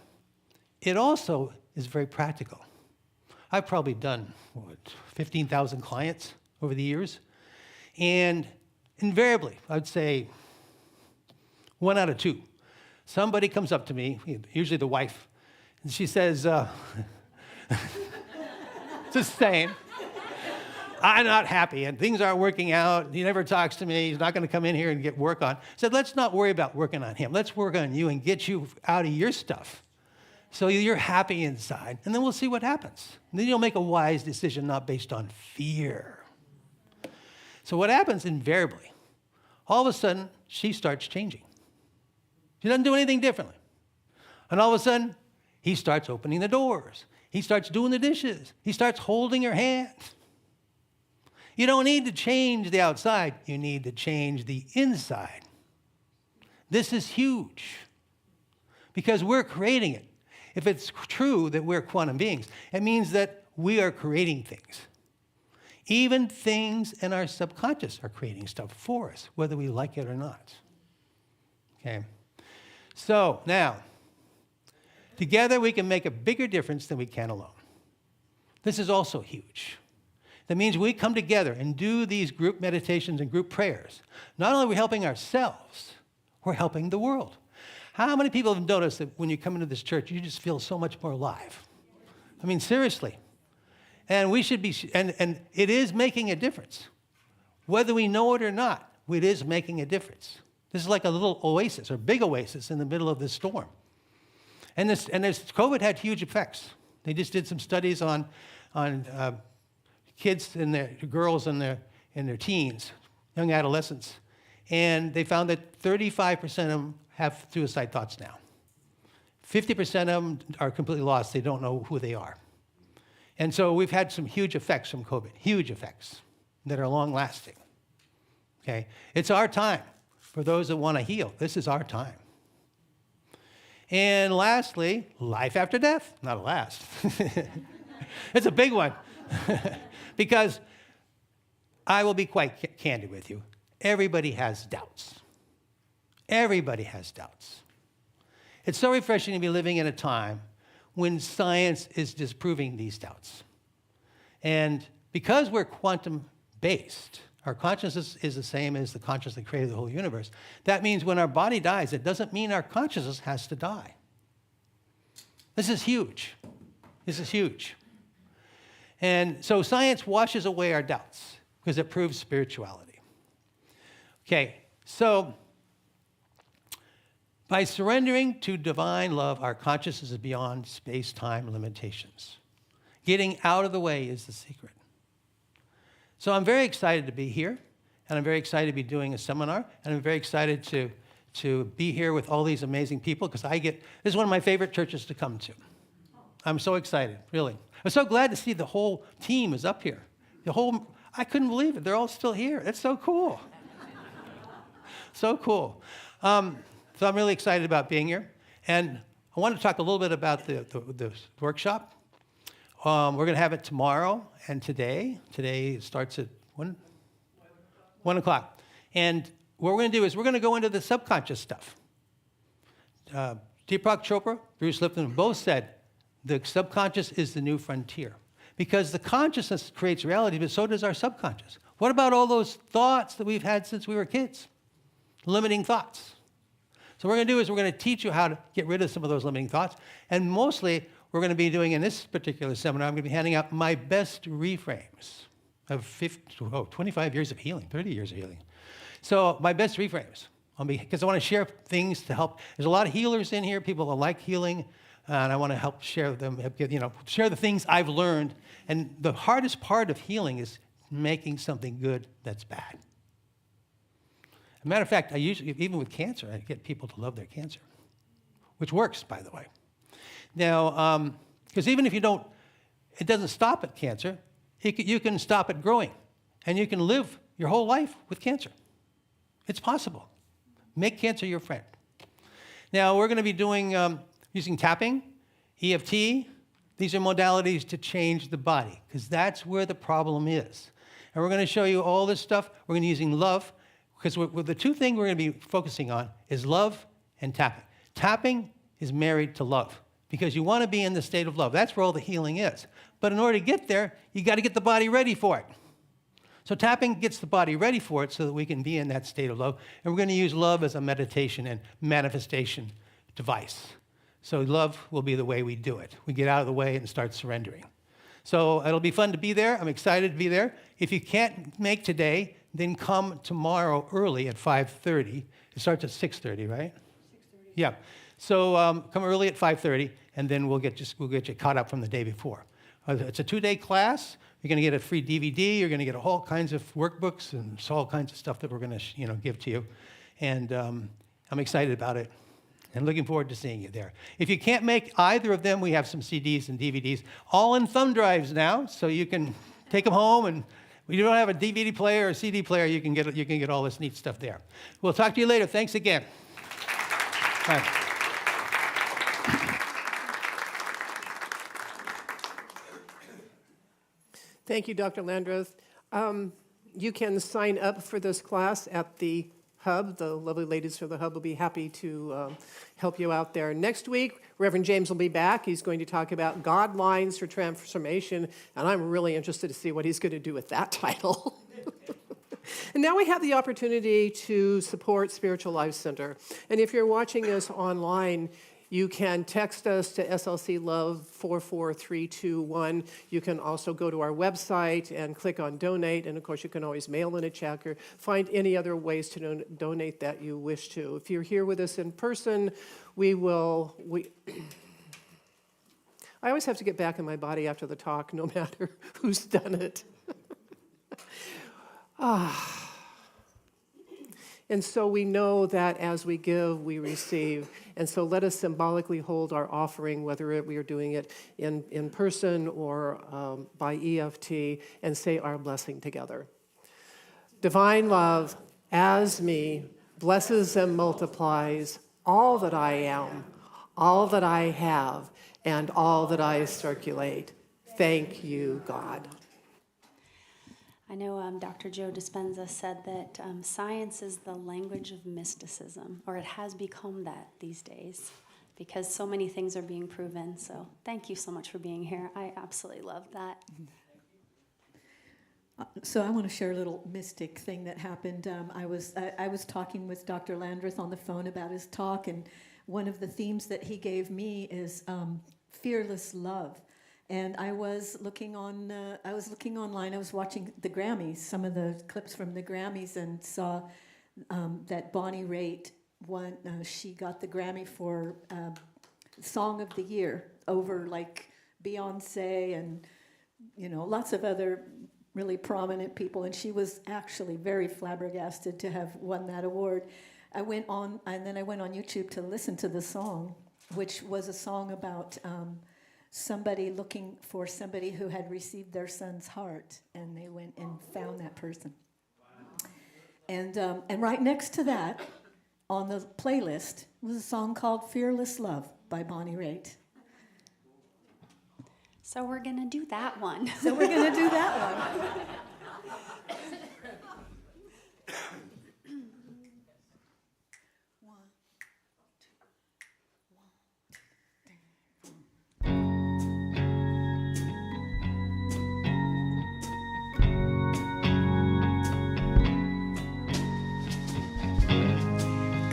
it also is very practical. I've probably done, 15,000 clients over the years. And invariably, I'd say 1 out of 2. Somebody comes up to me, usually the wife, and she says, just saying, I'm not happy and things aren't working out. He never talks to me. He's not going to come in here and get work on. I said, let's not worry about working on him. Let's work on you and get you out of your stuff so you're happy inside. And then we'll see what happens. And then you'll make a wise decision, not based on fear. So what happens invariably, all of a sudden, she starts changing. She doesn't do anything differently. And all of a sudden, he starts opening the doors. He starts doing the dishes. He starts holding her hand. You don't need to change the outside. You need to change the inside. This is huge because we're creating it. If it's true that we're quantum beings, it means that we are creating things. Even things in our subconscious are creating stuff for us, whether we like it or not. Okay? So now, together we can make a bigger difference than we can alone. This is also huge. That means we come together and do these group meditations and group prayers. Not only are we helping ourselves, we're helping the world. How many people have noticed that when you come into this church, you just feel so much more alive? I mean, seriously. And we should be, and it is making a difference. Whether we know it or not, it is making a difference. This is like a little oasis or big oasis in the middle of this storm. And this COVID had huge effects. They just did some studies on kids and their girls and their teens, young adolescents, and they found that 35% of them have suicide thoughts now. 50% of them are completely lost. They don't know who they are. And so we've had some huge effects from COVID, huge effects that are long-lasting. Okay? It's our time for those that want to heal. This is our time. And lastly, life after death. Not a last. It's a big one. Because I will be quite candid with you. Everybody has doubts. Everybody has doubts. It's so refreshing to be living in a time when science is disproving these doubts. And because we're quantum-based, our consciousness is the same as the consciousness that created the whole universe. That means when our body dies, it doesn't mean our consciousness has to die. This is huge. This is huge. And so science washes away our doubts because it proves spirituality. Okay, so By surrendering to divine love, our consciousness is beyond space-time limitations. Getting out of the way is the secret. So I'm very excited to be here, and I'm very excited to be doing a seminar, and I'm very excited to be here with all these amazing people, because this is one of my favorite churches to come to. I'm so excited, really. I'm so glad to see the whole team is up here. I couldn't believe it. They're all still here. It's so cool. So cool. So I'm really excited about being here. And I want to talk a little bit about the workshop. We're going to have it tomorrow and today. Today it starts at 1 o'clock. And what we're going to do is we're going to go into the subconscious stuff. Deepak Chopra, Bruce Lipton both said the subconscious is the new frontier. Because the consciousness creates reality, but so does our subconscious. What about all those thoughts that we've had since we were kids? Limiting thoughts. So what we're going to do is we're going to teach you how to get rid of some of those limiting thoughts. And mostly, we're going to be doing in this particular seminar, I'm going to be handing out my best reframes of 25 years of healing, 30 years of healing. So my best reframes, because I want to share things to help. There's a lot of healers in here, people that like healing, and I want to help share them, share the things I've learned. And the hardest part of healing is making something good that's bad. As a matter of fact, I usually, even with cancer, I get people to love their cancer, which works, by the way. Now, because even if it doesn't stop at cancer, you can stop it growing, and you can live your whole life with cancer. It's possible. Make cancer your friend. Now, we're going to be doing, using tapping, EFT. These are modalities to change the body, because that's where the problem is. And we're going to show you all this stuff. We're going to be using love, because the two things we're going to be focusing on is love and tapping. Tapping is married to love, because you want to be in the state of love. That's where all the healing is. But in order to get there, you got to get the body ready for it. So tapping gets the body ready for it so that we can be in that state of love. And we're going to use love as a meditation and manifestation device. So love will be the way we do it. We get out of the way and start surrendering. So it'll be fun to be there. I'm excited to be there. If you can't make today, then come tomorrow early at 5:30. It starts at 6:30, right? 6:30. Yeah. So come early at 5:30, and then we'll get you caught up from the day before. It's a 2-day class. You're going to get a free DVD. You're going to get all kinds of workbooks and all kinds of stuff that we're going to give to you. And I'm excited about it and looking forward to seeing you there. If you can't make either of them, we have some CDs and DVDs, all in thumb drives now, so you can take them home. And if you don't have a DVD player or a CD player, you can get all this neat stuff there. We'll talk to you later. Thanks again. Bye. Thank you, Dr. Landrith. You can sign up for this class at the Hub. The lovely ladies from the Hub will be happy to help you out there. Next week, Reverend James will be back. He's going to talk about God lines for transformation, and I'm really interested to see what he's going to do with that title. And now we have the opportunity to support Spiritual Life Center. And if you're watching us online, you can text us to SLC Love 44321. You can also go to our website and click on donate. And of course, you can always mail in a check or find any other ways to donate that you wish to. If you're here with us in person, I always have to get back in my body after the talk, no matter who's done it. And so we know that as we give, we receive. And so let us symbolically hold our offering, whether we are doing it in person or by EFT, and say our blessing together. Divine love, as me, blesses and multiplies all that I am, all that I have, and all that I circulate. Thank you, God. I know Dr. Joe Dispenza said that science is the language of mysticism, or it has become that these days, because so many things are being proven. So thank you so much for being here. I absolutely love that. So I want to share a little mystic thing that happened. I was talking with Dr. Landrith on the phone about his talk, and one of the themes that he gave me is fearless love. And I was looking online. I was watching the Grammys, some of the clips from the Grammys, and saw that Bonnie Raitt she got the Grammy for Song of the Year over like Beyonce and lots of other really prominent people, and she was actually very flabbergasted to have won that award. I went on YouTube to listen to the song, which was a song about somebody looking for somebody who had received their son's heart, and they went and found that person. And right next to that, on the playlist, was a song called "Fearless Love" by Bonnie Raitt. So we're going to do that one. So we're going to do that one.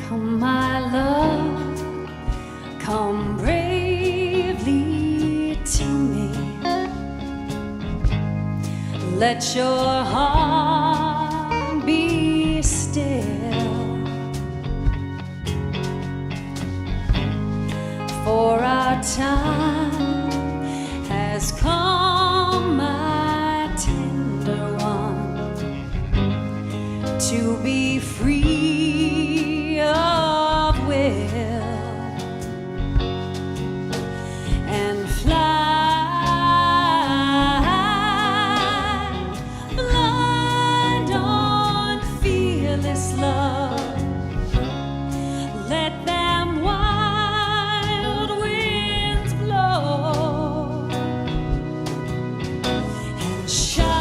Come, my love, come bravely to me. Let your heart be still, for our time has come, my tender one, to be free of will and fly blind on fearless love. Let them wild winds blow and shine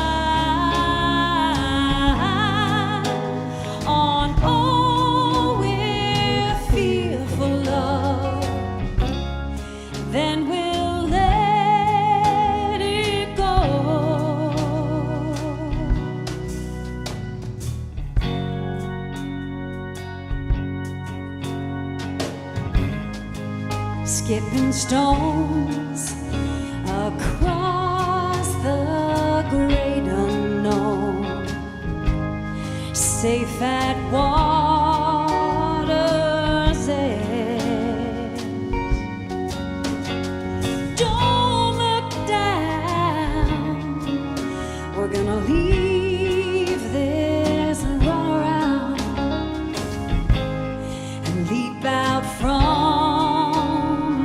on all with fearful love. Then we'll let it go. Skipping stones across the great unknown, safe at water's edge. Don't look down, we're gonna leave this and run around and leap out from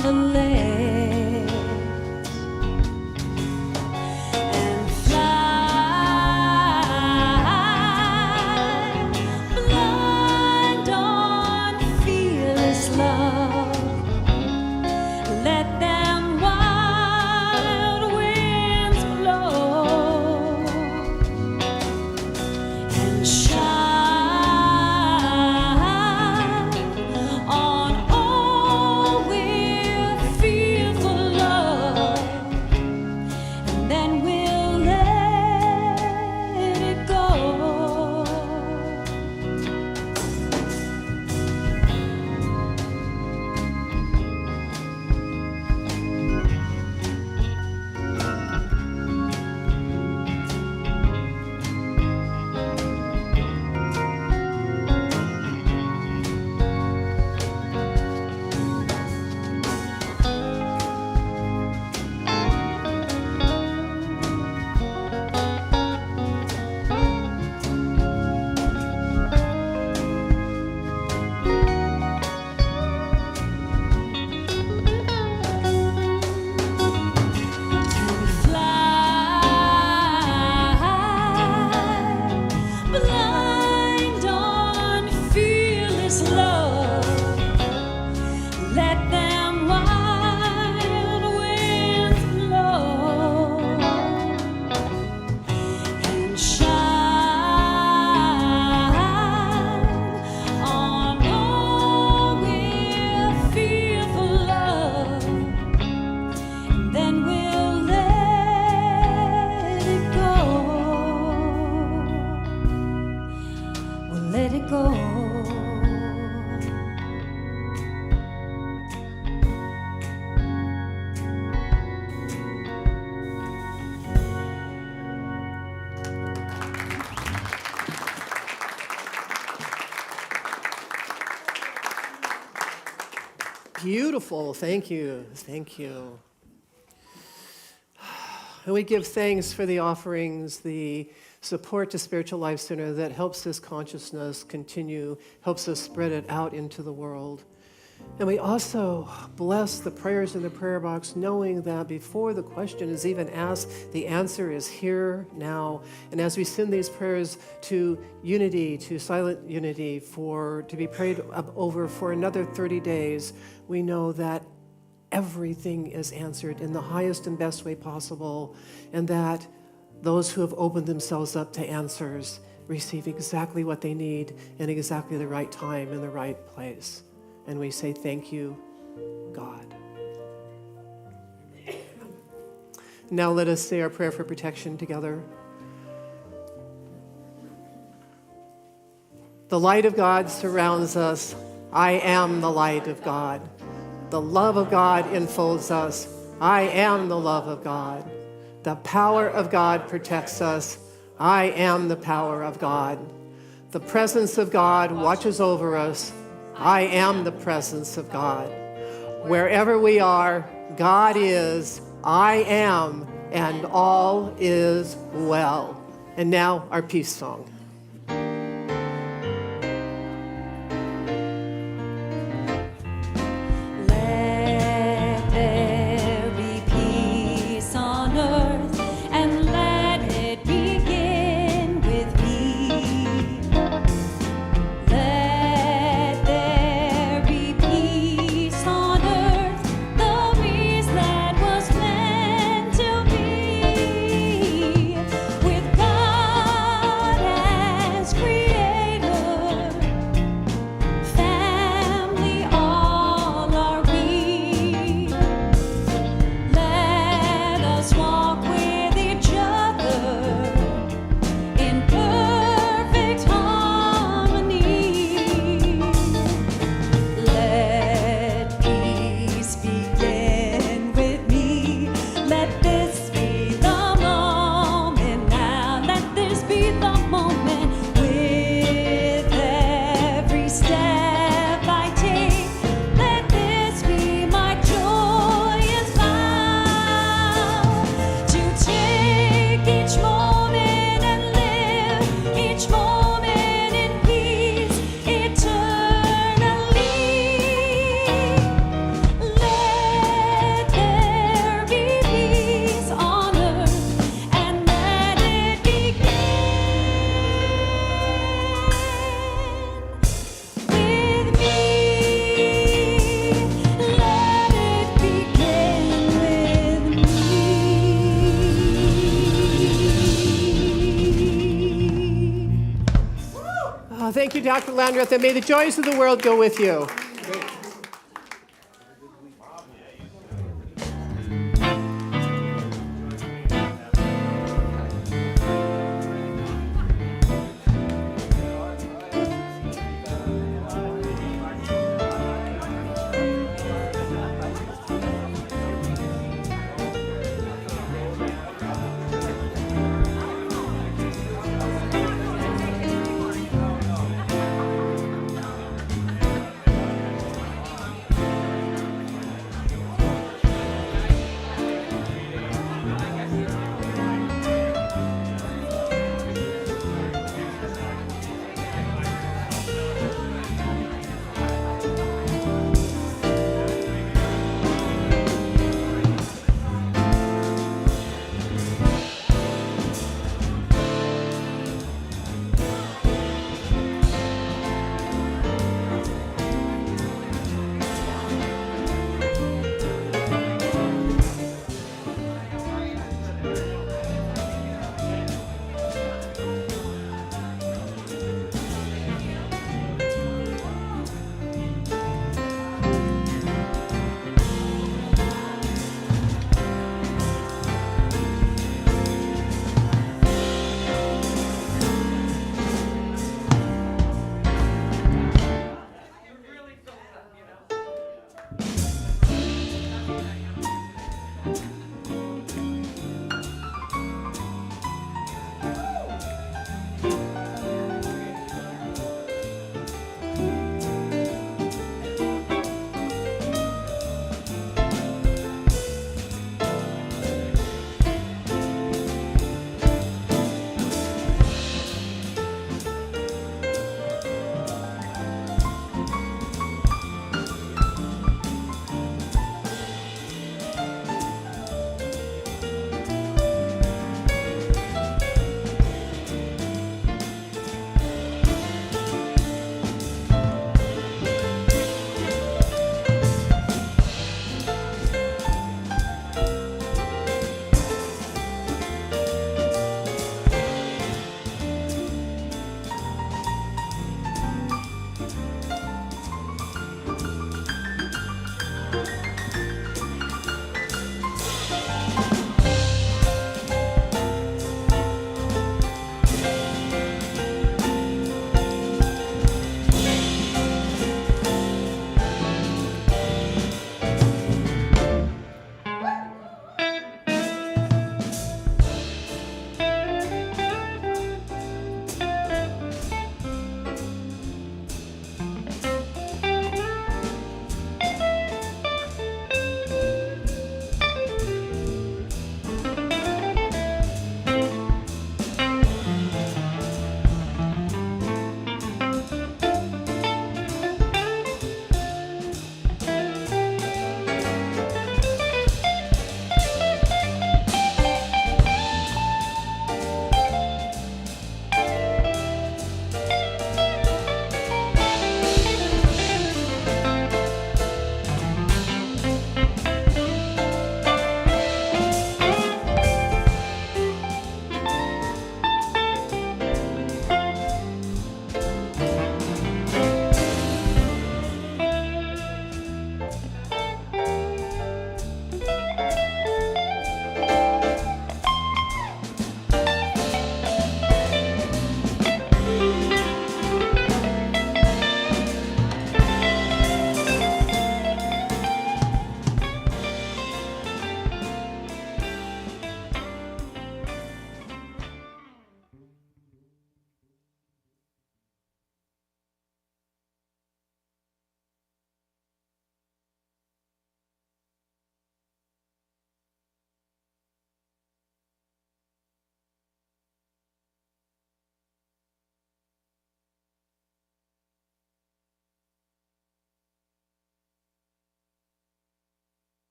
the ledge and fly blind Beautiful. Thank you. Thank you. And we give thanks for the offerings, the support to Spiritual Life Center that helps this consciousness continue, helps us spread it out into the world. And we also bless the prayers in the prayer box, knowing that before the question is even asked, the answer is here now. And as we send these prayers to unity, to silent unity, to be prayed over for another 30 days, we know that everything is answered in the highest and best way possible, and that those who have opened themselves up to answers receive exactly what they need in exactly the right time in the right place. And we say, thank you, God. Now let us say our prayer for protection together. The light of God surrounds us. I am the light of God. The love of God enfolds us. I am the love of God. The power of God protects us. I am the power of God. The presence of God watches over us. I am the presence of God. Wherever we are, God is, I am, and all is well. And now our peace song. Let there be peace on earth, and let it begin with me. Let there be peace on earth, the peace that was meant to be, with God as creator, family all are we. Let us walk with each other in perfect harmony. Let peace begin with me. Let this be the moment now. Let this be the moment. With every step I take, let this be my joyous vow, to take each moment and live each moment in peace eternally. Let there be peace on earth, and let it begin with me. Let it begin with me. Thank you, Dr. Landrith, and may the joys of the world go with you.